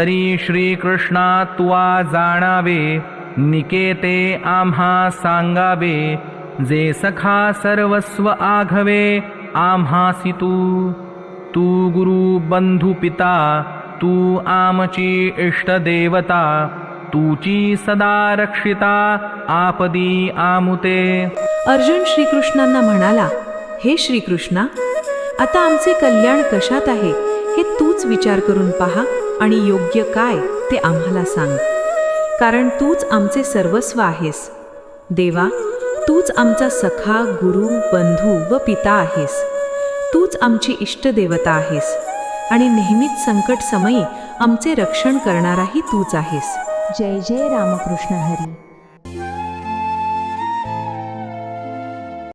तरी श्रीकृष्णा तुवा जाणावे, निकेते आम्हा सांगावे, जे सखा सर्वस्व आघवे आम्हासी तू. तू गुरु बंधू पिता, तू आमची इष्टदेवता, तूची सदा रक्षिता आपदी आमुते. अर्जुन श्रीकृष्णांना म्हणाला, हे श्रीकृष्णा, आता आमचे कल्याण कशात आहे हे तूच विचार करून पहा आणि योग्य काय ते आम्हाला सांग. कारण तूच आमचे सर्वस्व आहेस. देवा, तूच आमचा सखा, गुरु, बंधू व पिता आहेस. तूच आमची इष्टदेवता आहेस आणि नेहमीच संकट समयी आमचे रक्षण करणाराही तूच आहेस. जय जय रामकृष्ण हरी.